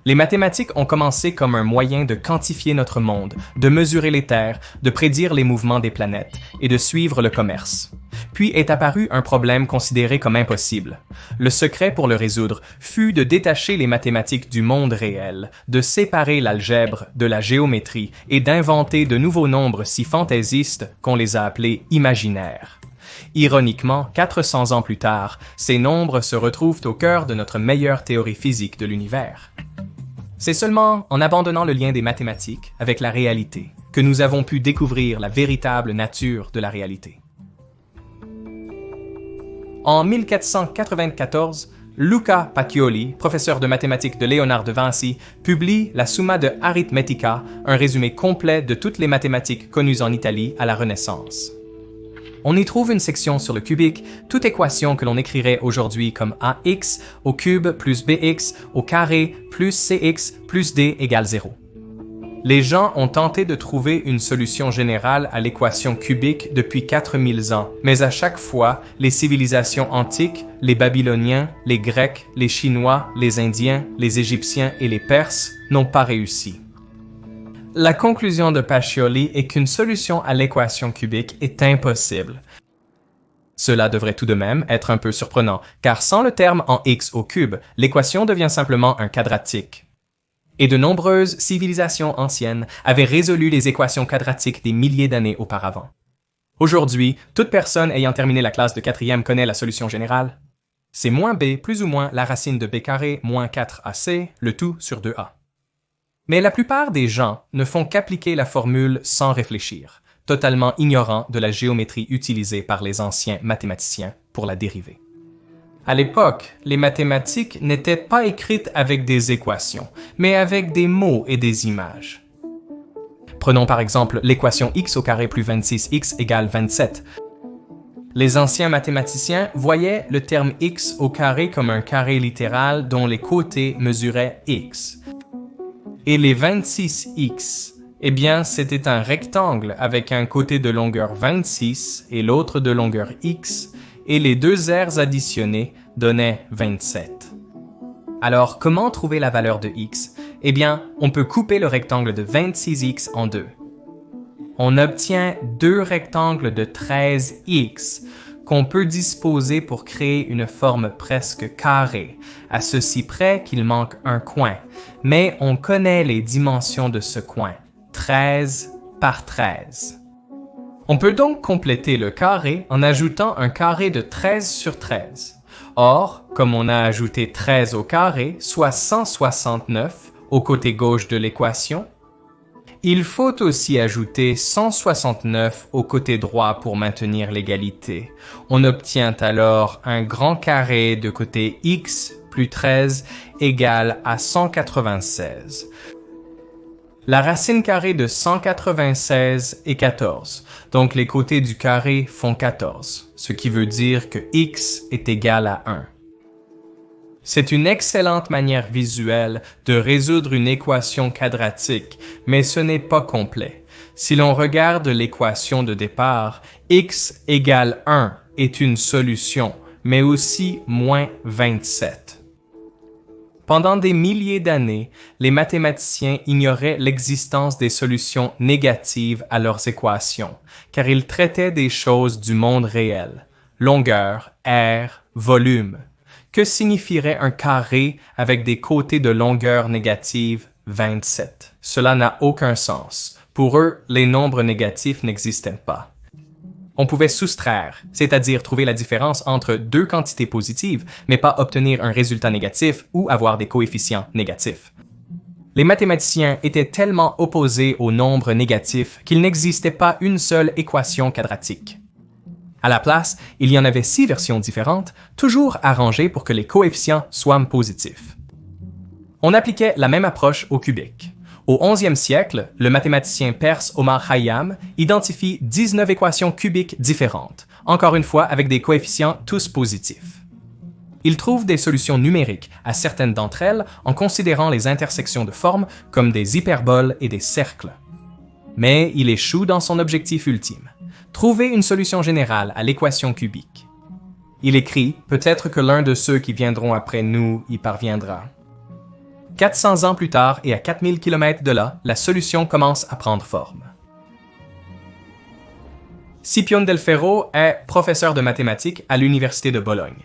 Les mathématiques ont commencé comme un moyen de quantifier notre monde, de mesurer les terres, de prédire les mouvements des planètes et de suivre le commerce. Puis est apparu un problème considéré comme impossible. Le secret pour le résoudre fut de détacher les mathématiques du monde réel, de séparer l'algèbre de la géométrie et d'inventer de nouveaux nombres si fantaisistes qu'on les a appelés imaginaires. Ironiquement, 400 ans plus tard, ces nombres se retrouvent au cœur de notre meilleure théorie physique de l'univers. C'est seulement en abandonnant le lien des mathématiques avec la réalité que nous avons pu découvrir la véritable nature de la réalité. En 1494, Luca Pacioli, professeur de mathématiques de Léonard de Vinci, publie la Summa de Arithmetica, un résumé complet de toutes les mathématiques connues en Italie à la Renaissance. On y trouve une section sur le cubique, toute équation que l'on écrirait aujourd'hui comme ax au cube plus bx au carré plus cx plus d égale 0. Les gens ont tenté de trouver une solution générale à l'équation cubique depuis 4000 ans, mais à chaque fois, les civilisations antiques, les Babyloniens, les Grecs, les Chinois, les Indiens, les Égyptiens et les Perses n'ont pas réussi. La conclusion de Pacioli est qu'une solution à l'équation cubique est impossible. Cela devrait tout de même être un peu surprenant, car sans le terme en x au cube, l'équation devient simplement un quadratique. Et de nombreuses civilisations anciennes avaient résolu les équations quadratiques des milliers d'années auparavant. Aujourd'hui, toute personne ayant terminé la classe de 4e connaît la solution générale. C'est moins b plus ou moins la racine de b carré moins 4ac, le tout sur 2a. Mais la plupart des gens ne font qu'appliquer la formule sans réfléchir, totalement ignorant de la géométrie utilisée par les anciens mathématiciens pour la dériver. À l'époque, les mathématiques n'étaient pas écrites avec des équations, mais avec des mots et des images. Prenons par exemple l'équation x au carré plus 26x égale 27. Les anciens mathématiciens voyaient le terme x au carré comme un carré littéral dont les côtés mesuraient x. Et les 26x, eh bien, c'était un rectangle avec un côté de longueur 26 et l'autre de longueur x, et les deux aires additionnées donnaient 27. Alors, comment trouver la valeur de x? Eh bien, on peut couper le rectangle de 26x en deux. On obtient deux rectangles de 13x qu'on peut disposer pour créer une forme presque carrée, à ceci près qu'il manque un coin. Mais on connaît les dimensions de ce coin, 13 par 13. On peut donc compléter le carré en ajoutant un carré de 13 sur 13. Or, comme on a ajouté 13 au carré, soit 169 au côté gauche de l'équation, il faut aussi ajouter 169 au côté droit pour maintenir l'égalité. On obtient alors un grand carré de côté x plus 13 égale à 196. La racine carrée de 196 est 14, donc les côtés du carré font 14, ce qui veut dire que x est égal à 1. C'est une excellente manière visuelle de résoudre une équation quadratique, mais ce n'est pas complet. Si l'on regarde l'équation de départ, x égale 1 est une solution, mais aussi moins 27. Pendant des milliers d'années, les mathématiciens ignoraient l'existence des solutions négatives à leurs équations, car ils traitaient des choses du monde réel, longueur, aire, volume. Que signifierait un carré avec des côtés de longueur négative 27? Cela n'a aucun sens. Pour eux, les nombres négatifs n'existaient pas. On pouvait soustraire, c'est-à-dire trouver la différence entre deux quantités positives, mais pas obtenir un résultat négatif ou avoir des coefficients négatifs. Les mathématiciens étaient tellement opposés aux nombres négatifs qu'il n'existait pas une seule équation quadratique. À la place, il y en avait 6 versions différentes, toujours arrangées pour que les coefficients soient positifs. On appliquait la même approche au cubique. Au XIe siècle, le mathématicien perse Omar Khayyam identifie 19 équations cubiques différentes, encore une fois avec des coefficients tous positifs. Il trouve des solutions numériques à certaines d'entre elles en considérant les intersections de formes comme des hyperboles et des cercles. Mais il échoue dans son objectif ultime. Trouver une solution générale à l'équation cubique. Il écrit « Peut-être que l'un de ceux qui viendront après nous y parviendra ». 400 ans plus tard et à 4000 km de là, la solution commence à prendre forme. Scipione del Ferro est professeur de mathématiques à l'Université de Bologne.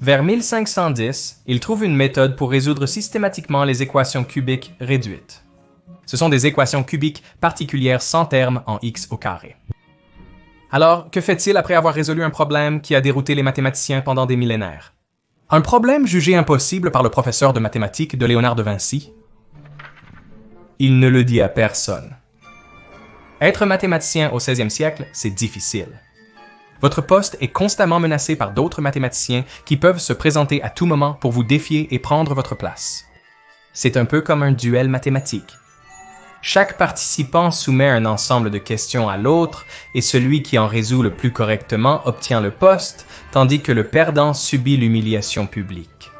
Vers 1510, il trouve une méthode pour résoudre systématiquement les équations cubiques réduites. Ce sont des équations cubiques particulières sans terme en x au carré. Alors, que fait-il après avoir résolu un problème qui a dérouté les mathématiciens pendant des millénaires? Un problème jugé impossible par le professeur de mathématiques de Léonard de Vinci? Il ne le dit à personne. Être mathématicien au 16e siècle, c'est difficile. Votre poste est constamment menacé par d'autres mathématiciens qui peuvent se présenter à tout moment pour vous défier et prendre votre place. C'est un peu comme un duel mathématique. Chaque participant soumet un ensemble de questions à l'autre et celui qui en résout le plus correctement obtient le poste, tandis que le perdant subit l'humiliation publique.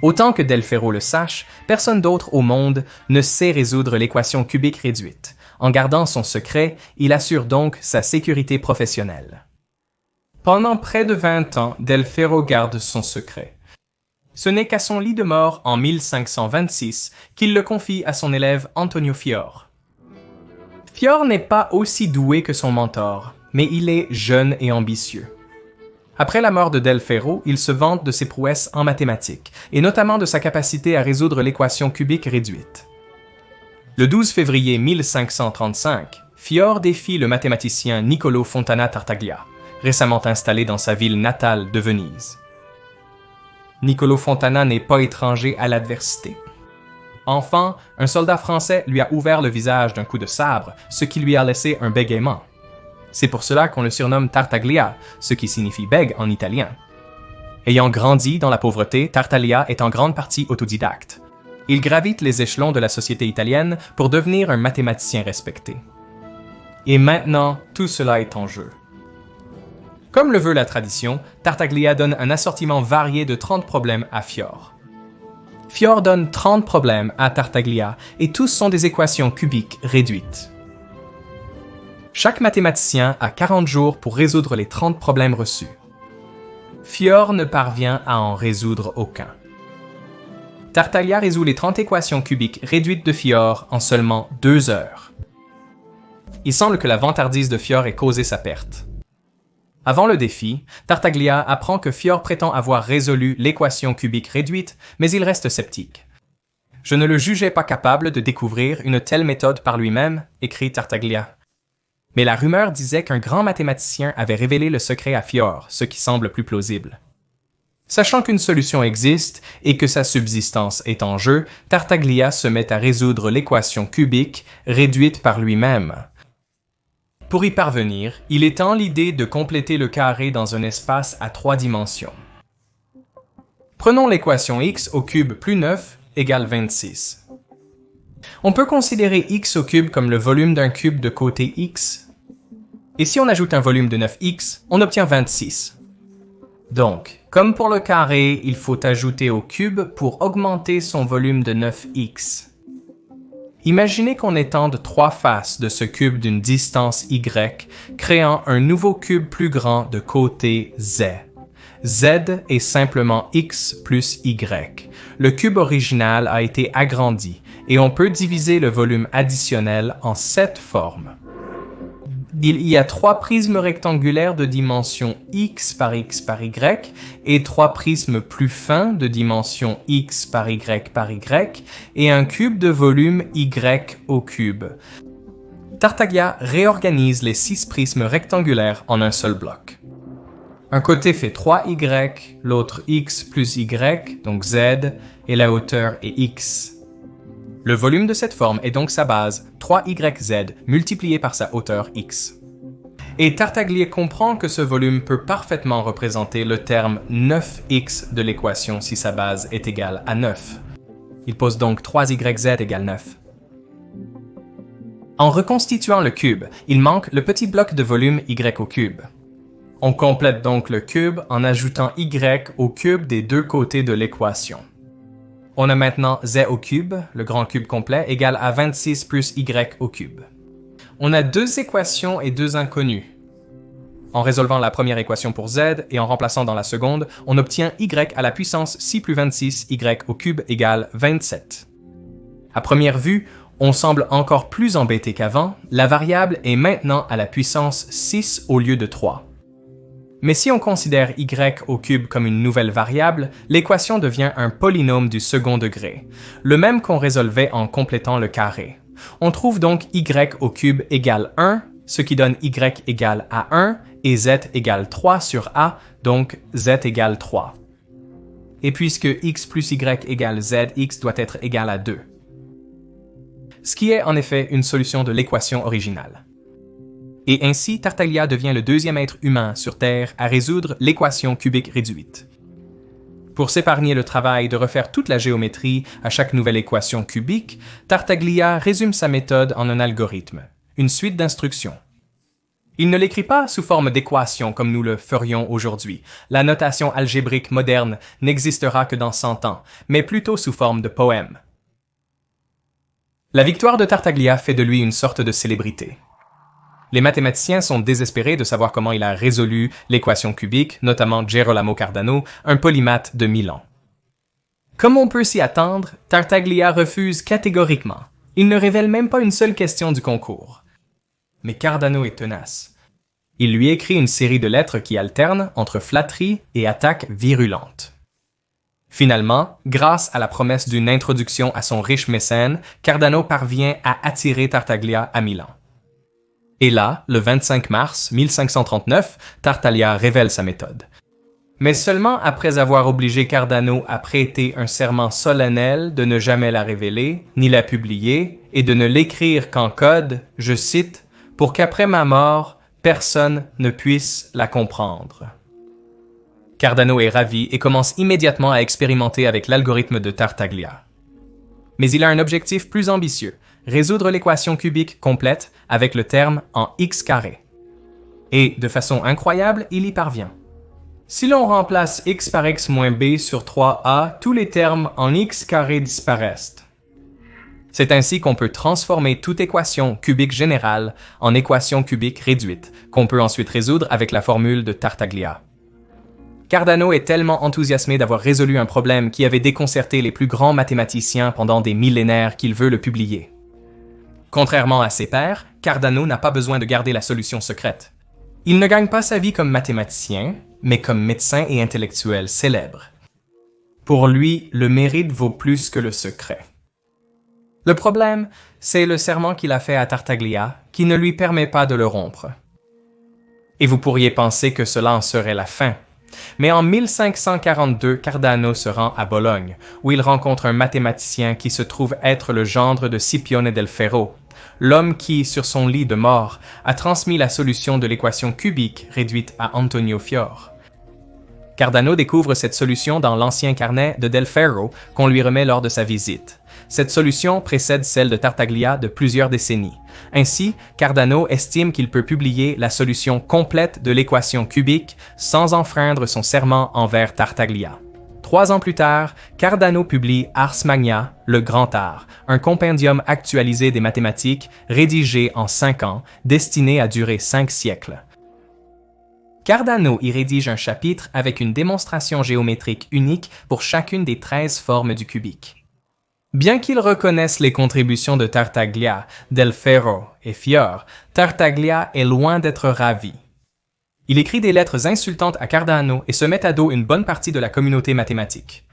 Autant que Del Ferro le sache, personne d'autre au monde ne sait résoudre l'équation cubique réduite. En gardant son secret, il assure donc sa sécurité professionnelle. Pendant près de 20 ans, Del Ferro garde son secret. Ce n'est qu'à son lit de mort en 1526 qu'il le confie à son élève Antonio Fior. Fior n'est pas aussi doué que son mentor, mais il est jeune et ambitieux. Après la mort de Del Ferro, il se vante de ses prouesses en mathématiques, et notamment de sa capacité à résoudre l'équation cubique réduite. Le 12 février 1535, Fior défie le mathématicien Niccolò Fontana Tartaglia, récemment installé dans sa ville natale de Venise. Niccolò Fontana n'est pas étranger à l'adversité. Enfant, un soldat français lui a ouvert le visage d'un coup de sabre, ce qui lui a laissé un bégaiement. C'est pour cela qu'on le surnomme Tartaglia, ce qui signifie bègue en italien. Ayant grandi dans la pauvreté, Tartaglia est en grande partie autodidacte. Il gravite les échelons de la société italienne pour devenir un mathématicien respecté. Et maintenant, tout cela est en jeu. Comme le veut la tradition, Tartaglia donne un assortiment varié de 30 problèmes à Fior. Fior donne 30 problèmes à Tartaglia et tous sont des équations cubiques réduites. Chaque mathématicien a 40 jours pour résoudre les 30 problèmes reçus. Fior ne parvient à en résoudre aucun. Tartaglia résout les 30 équations cubiques réduites de Fior en seulement 2 heures. Il semble que la vantardise de Fior ait causé sa perte. Avant le défi, Tartaglia apprend que Fior prétend avoir résolu l'équation cubique réduite, mais il reste sceptique. « Je ne le jugeais pas capable de découvrir une telle méthode par lui-même », écrit Tartaglia. Mais la rumeur disait qu'un grand mathématicien avait révélé le secret à Fior, ce qui semble plus plausible. Sachant qu'une solution existe et que sa subsistance est en jeu, Tartaglia se met à résoudre l'équation cubique réduite par lui-même. Pour y parvenir, il étend l'idée de compléter le carré dans un espace à 3 dimensions. Prenons l'équation x au cube plus 9 égale 26. On peut considérer x au cube comme le volume d'un cube de côté x. Et si on ajoute un volume de 9x, on obtient 26. Donc, comme pour le carré, il faut ajouter au cube pour augmenter son volume de 9x. Imaginez qu'on étende 3 faces de ce cube d'une distance y, créant un nouveau cube plus grand de côté z. Z est simplement x plus y. Le cube original a été agrandi et on peut diviser le volume additionnel en 7 formes. Il y a 3 prismes rectangulaires de dimension x par y et 3 prismes plus fins de dimension x par y et un cube de volume y au cube. Tartaglia réorganise les 6 prismes rectangulaires en un seul bloc. Un côté fait 3y, l'autre x plus y, donc z, et la hauteur est x. Le volume de cette forme est donc sa base, 3yz, multiplié par sa hauteur x. Et Tartaglia comprend que ce volume peut parfaitement représenter le terme 9x de l'équation si sa base est égale à 9. Il pose donc 3yz égale 9. En reconstituant le cube, il manque le petit bloc de volume y au cube. On complète donc le cube en ajoutant y au cube des deux côtés de l'équation. On a maintenant z au cube, le grand cube complet, égal à 26 plus y au cube. On a 2 équations et 2 inconnues. En résolvant la première équation pour z et en remplaçant dans la seconde, on obtient y à la puissance 6 plus 26 y au cube égale 27. À première vue, on semble encore plus embêté qu'avant, la variable est maintenant à la puissance 6 au lieu de 3. Mais si on considère y au cube comme une nouvelle variable, l'équation devient un polynôme du second degré, le même qu'on résolvait en complétant le carré. On trouve donc y au cube égale 1, ce qui donne y égale à 1, et z égale 3 sur a, donc z égale 3. Et puisque x plus y égale z, x doit être égal à 2. Ce qui est en effet une solution de l'équation originale. Et ainsi, Tartaglia devient le deuxième être humain sur Terre à résoudre l'équation cubique réduite. Pour s'épargner le travail de refaire toute la géométrie à chaque nouvelle équation cubique, Tartaglia résume sa méthode en un algorithme, une suite d'instructions. Il ne l'écrit pas sous forme d'équation comme nous le ferions aujourd'hui. La notation algébrique moderne n'existera que dans 100 ans, mais plutôt sous forme de poème. La victoire de Tartaglia fait de lui une sorte de célébrité. Les mathématiciens sont désespérés de savoir comment il a résolu l'équation cubique, notamment Gerolamo Cardano, un polymathe de Milan. Comme on peut s'y attendre, Tartaglia refuse catégoriquement. Il ne révèle même pas une seule question du concours. Mais Cardano est tenace. Il lui écrit une série de lettres qui alternent entre flatterie et attaques virulentes. Finalement, grâce à la promesse d'une introduction à son riche mécène, Cardano parvient à attirer Tartaglia à Milan. Et là, le 25 mars 1539, Tartaglia révèle sa méthode. Mais seulement après avoir obligé Cardano à prêter un serment solennel de ne jamais la révéler, ni la publier, et de ne l'écrire qu'en code, je cite, « pour qu'après ma mort, personne ne puisse la comprendre ». Cardano est ravi et commence immédiatement à expérimenter avec l'algorithme de Tartaglia. Mais il a un objectif plus ambitieux, résoudre l'équation cubique complète avec le terme en x carré. Et, de façon incroyable, il y parvient. Si l'on remplace x par x moins b sur 3a, tous les termes en x carré disparaissent. C'est ainsi qu'on peut transformer toute équation cubique générale en équation cubique réduite, qu'on peut ensuite résoudre avec la formule de Tartaglia. Cardano est tellement enthousiasmé d'avoir résolu un problème qui avait déconcerté les plus grands mathématiciens pendant des millénaires qu'il veut le publier. Contrairement à ses pairs, Cardano n'a pas besoin de garder la solution secrète. Il ne gagne pas sa vie comme mathématicien, mais comme médecin et intellectuel célèbre. Pour lui, le mérite vaut plus que le secret. Le problème, c'est le serment qu'il a fait à Tartaglia, qui ne lui permet pas de le rompre. Et vous pourriez penser que cela en serait la fin. Mais en 1542, Cardano se rend à Bologne, où il rencontre un mathématicien qui se trouve être le gendre de Scipione del Ferro, l'homme qui, sur son lit de mort, a transmis la solution de l'équation cubique réduite à Antonio Fior. Cardano découvre cette solution dans l'ancien carnet de Del Ferro qu'on lui remet lors de sa visite. Cette solution précède celle de Tartaglia de plusieurs décennies. Ainsi, Cardano estime qu'il peut publier la solution complète de l'équation cubique sans enfreindre son serment envers Tartaglia. 3 ans plus tard, Cardano publie Ars Magna, le Grand Art, un compendium actualisé des mathématiques rédigé en 5 ans, destiné à durer 5 siècles. Cardano y rédige un chapitre avec une démonstration géométrique unique pour chacune des 13 formes du cubique. Bien qu'il reconnaisse les contributions de Tartaglia, Del Ferro et Fior, Tartaglia est loin d'être ravi. Il écrit des lettres insultantes à Cardano et se met à dos une bonne partie de la communauté mathématique.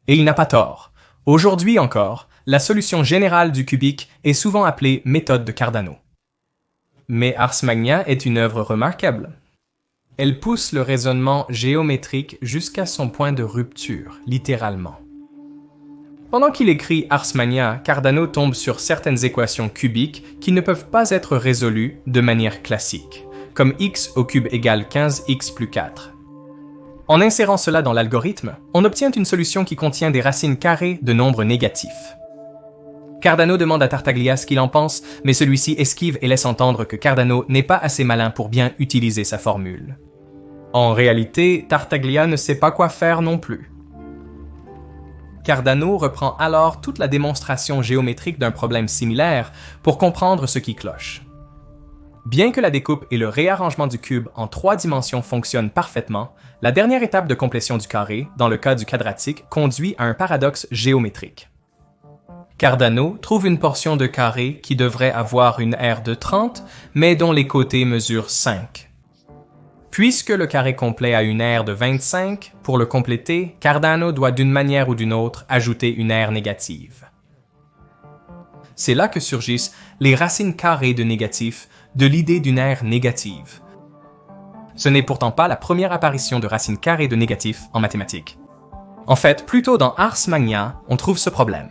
Et il n'a pas tort. Aujourd'hui encore, la solution générale du cubique est souvent appelée méthode de Cardano. Mais Ars Magna est une œuvre remarquable. Elle pousse le raisonnement géométrique jusqu'à son point de rupture, littéralement. Pendant qu'il écrit Ars Magna, Cardano tombe sur certaines équations cubiques qui ne peuvent pas être résolues de manière classique, comme x au cube égale 15x plus 4. En insérant cela dans l'algorithme, on obtient une solution qui contient des racines carrées de nombres négatifs. Cardano demande à Tartaglia ce qu'il en pense, mais celui-ci esquive et laisse entendre que Cardano n'est pas assez malin pour bien utiliser sa formule. En réalité, Tartaglia ne sait pas quoi faire non plus. Cardano reprend alors toute la démonstration géométrique d'un problème similaire pour comprendre ce qui cloche. Bien que la découpe et le réarrangement du cube en 3 dimensions fonctionnent parfaitement, la dernière étape de complétion du carré, dans le cas du quadratique, conduit à un paradoxe géométrique. Cardano trouve une portion de carré qui devrait avoir une aire de 30, mais dont les côtés mesurent 5. Puisque le carré complet a une aire de 25, pour le compléter, Cardano doit d'une manière ou d'une autre ajouter une aire négative. C'est là que surgissent les racines carrées de négatif de l'idée d'une aire négative. Ce n'est pourtant pas la première apparition de racines carrées de négatif en mathématiques. En fait, plus tôt dans Ars Magna, on trouve ce problème.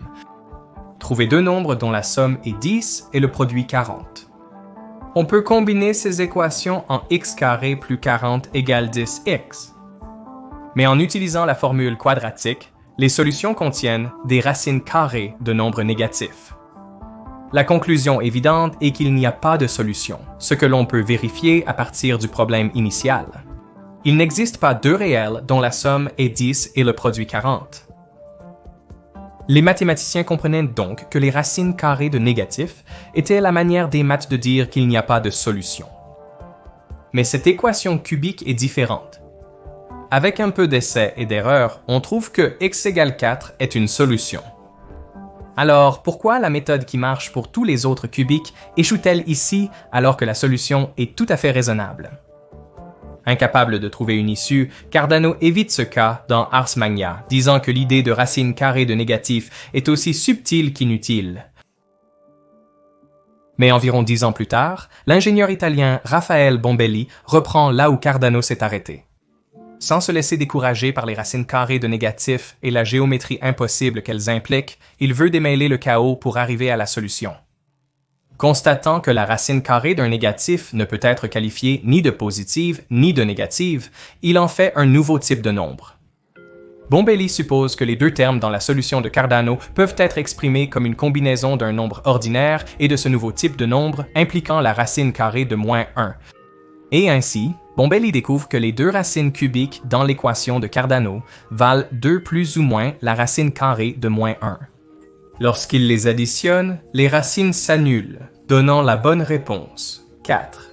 Trouver deux nombres dont la somme est 10 et le produit 40. On peut combiner ces équations en x carré plus 40 égale 10x. Mais en utilisant la formule quadratique, les solutions contiennent des racines carrées de nombres négatifs. La conclusion évidente est qu'il n'y a pas de solution, ce que l'on peut vérifier à partir du problème initial. Il n'existe pas deux réels dont la somme est 10 et le produit 40. Les mathématiciens comprenaient donc que les racines carrées de négatif étaient la manière des maths de dire qu'il n'y a pas de solution. Mais cette équation cubique est différente. Avec un peu d'essais et d'erreurs, on trouve que x égale 4 est une solution. Alors, pourquoi la méthode qui marche pour tous les autres cubiques échoue-t-elle ici alors que la solution est tout à fait raisonnable? Incapable de trouver une issue, Cardano évite ce cas dans Ars Magna, disant que l'idée de racine carrée de négatif est aussi subtile qu'inutile. Mais environ 10 ans plus tard, l'ingénieur italien Raffaele Bombelli reprend là où Cardano s'est arrêté. Sans se laisser décourager par les racines carrées de négatif et la géométrie impossible qu'elles impliquent, il veut démêler le chaos pour arriver à la solution. Constatant que la racine carrée d'un négatif ne peut être qualifiée ni de positive ni de négative, il en fait un nouveau type de nombre. Bombelli suppose que les deux termes dans la solution de Cardano peuvent être exprimés comme une combinaison d'un nombre ordinaire et de ce nouveau type de nombre impliquant la racine carrée de -1. Et ainsi, Bombelli découvre que les deux racines cubiques dans l'équation de Cardano valent 2 plus ou moins la racine carrée de -1. Lorsqu'il les additionne, les racines s'annulent, donnant la bonne réponse, 4.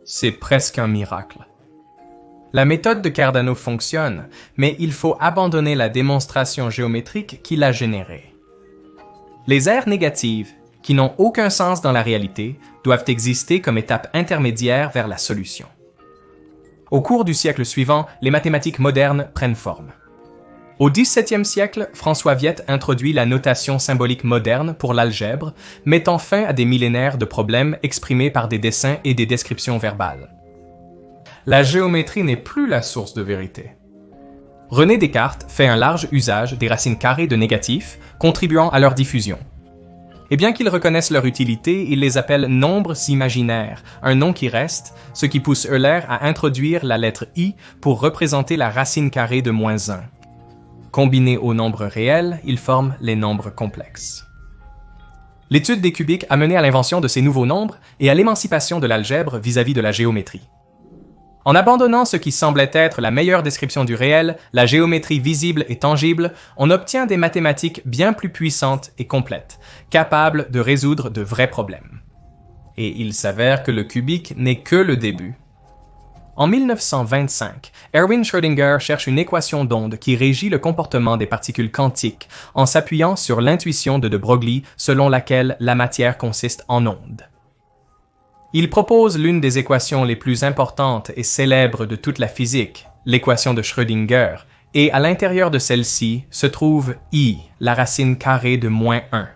C'est presque un miracle. La méthode de Cardano fonctionne, mais il faut abandonner la démonstration géométrique qui l'a générée. Les aires négatives, qui n'ont aucun sens dans la réalité, doivent exister comme étape intermédiaire vers la solution. Au cours du siècle suivant, les mathématiques modernes prennent forme. Au XVIIe siècle, François Viette introduit la notation symbolique moderne pour l'algèbre, mettant fin à des millénaires de problèmes exprimés par des dessins et des descriptions verbales. La géométrie n'est plus la source de vérité. René Descartes fait un large usage des racines carrées de négatifs, contribuant à leur diffusion. Et bien qu'ils reconnaissent leur utilité, il les appelle nombres imaginaires, un nom qui reste, ce qui pousse Euler à introduire la lettre i pour représenter la racine carrée de -1. Combinés aux nombres réels, ils forment les nombres complexes. L'étude des cubiques a mené à l'invention de ces nouveaux nombres et à l'émancipation de l'algèbre vis-à-vis de la géométrie. En abandonnant ce qui semblait être la meilleure description du réel, la géométrie visible et tangible, on obtient des mathématiques bien plus puissantes et complètes, capables de résoudre de vrais problèmes. Et il s'avère que le cubique n'est que le début. En 1925, Erwin Schrödinger cherche une équation d'onde qui régit le comportement des particules quantiques en s'appuyant sur l'intuition de Broglie selon laquelle la matière consiste en ondes. Il propose l'une des équations les plus importantes et célèbres de toute la physique, l'équation de Schrödinger, et à l'intérieur de celle-ci se trouve i, la racine carrée de -1.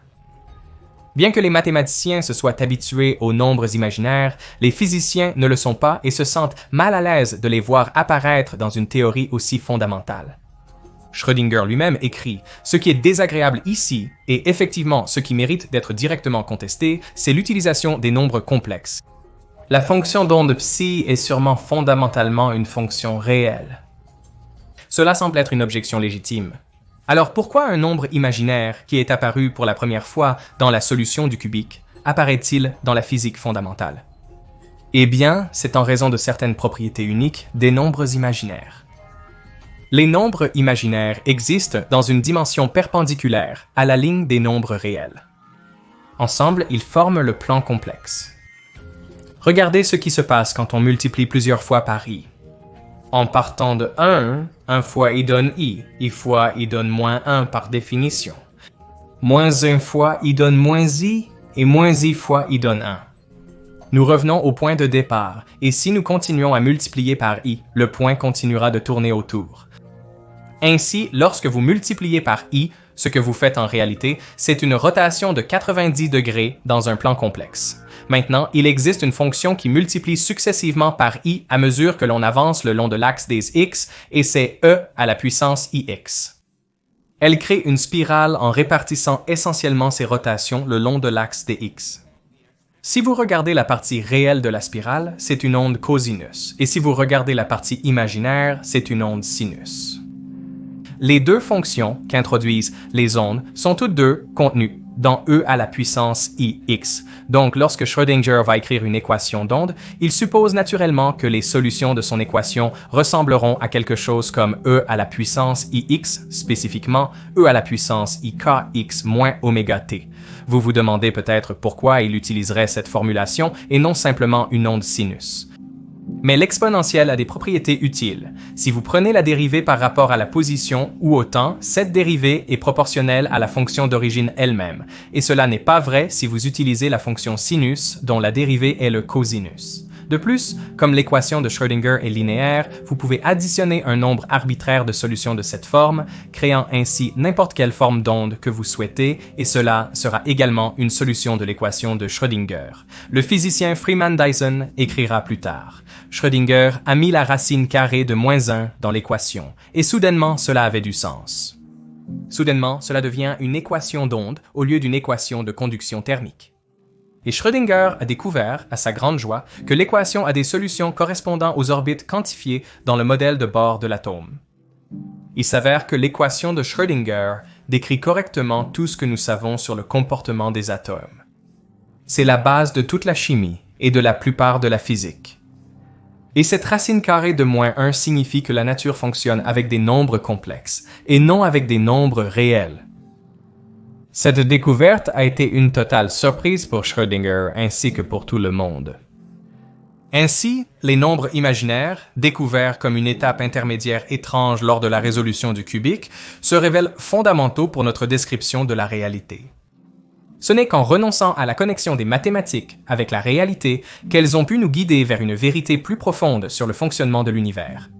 Bien que les mathématiciens se soient habitués aux nombres imaginaires, les physiciens ne le sont pas et se sentent mal à l'aise de les voir apparaître dans une théorie aussi fondamentale. Schrödinger lui-même écrit « Ce qui est désagréable ici, et effectivement ce qui mérite d'être directement contesté, c'est l'utilisation des nombres complexes. La fonction d'onde psi est sûrement fondamentalement une fonction réelle. » Cela semble être une objection légitime. Alors pourquoi un nombre imaginaire qui est apparu pour la première fois dans la solution du cubique apparaît-il dans la physique fondamentale? Eh bien, c'est en raison de certaines propriétés uniques des nombres imaginaires. Les nombres imaginaires existent dans une dimension perpendiculaire à la ligne des nombres réels. Ensemble, ils forment le plan complexe. Regardez ce qui se passe quand on multiplie plusieurs fois par i. En partant de 1 fois i donne i fois i donne moins 1 par définition. Moins 1 fois i donne moins i, et moins i fois i donne 1. Nous revenons au point de départ, et si nous continuons à multiplier par i, le point continuera de tourner autour. Ainsi, lorsque vous multipliez par i, ce que vous faites en réalité, c'est une rotation de 90 degrés dans un plan complexe. Maintenant, il existe une fonction qui multiplie successivement par i à mesure que l'on avance le long de l'axe des x, et c'est e à la puissance ix. Elle crée une spirale en répartissant essentiellement ses rotations le long de l'axe des x. Si vous regardez la partie réelle de la spirale, c'est une onde cosinus, et si vous regardez la partie imaginaire, c'est une onde sinus. Les deux fonctions qu'introduisent les ondes sont toutes deux contenues dans e à la puissance ix. Donc, lorsque Schrödinger va écrire une équation d'onde, il suppose naturellement que les solutions de son équation ressembleront à quelque chose comme e à la puissance ix, spécifiquement e à la puissance ikx moins oméga t. Vous vous demandez peut-être pourquoi il utiliserait cette formulation et non simplement une onde sinus. Mais l'exponentielle a des propriétés utiles. Si vous prenez la dérivée par rapport à la position ou au temps, cette dérivée est proportionnelle à la fonction d'origine elle-même, et cela n'est pas vrai si vous utilisez la fonction sinus dont la dérivée est le cosinus. De plus, comme l'équation de Schrödinger est linéaire, vous pouvez additionner un nombre arbitraire de solutions de cette forme, créant ainsi n'importe quelle forme d'onde que vous souhaitez, et cela sera également une solution de l'équation de Schrödinger. Le physicien Freeman Dyson écrira plus tard. Schrödinger a mis la racine carrée de moins 1 dans l'équation, et soudainement cela avait du sens. Soudainement, cela devient une équation d'onde au lieu d'une équation de conduction thermique. Et Schrödinger a découvert, à sa grande joie, que l'équation a des solutions correspondant aux orbites quantifiées dans le modèle de bord de l'atome. Il s'avère que l'équation de Schrödinger décrit correctement tout ce que nous savons sur le comportement des atomes. C'est la base de toute la chimie et de la plupart de la physique. Et cette racine carrée de moins 1 signifie que la nature fonctionne avec des nombres complexes, et non avec des nombres réels. Cette découverte a été une totale surprise pour Schrödinger ainsi que pour tout le monde. Ainsi, les nombres imaginaires, découverts comme une étape intermédiaire étrange lors de la résolution du cubique, se révèlent fondamentaux pour notre description de la réalité. Ce n'est qu'en renonçant à la connexion des mathématiques avec la réalité qu'elles ont pu nous guider vers une vérité plus profonde sur le fonctionnement de l'univers.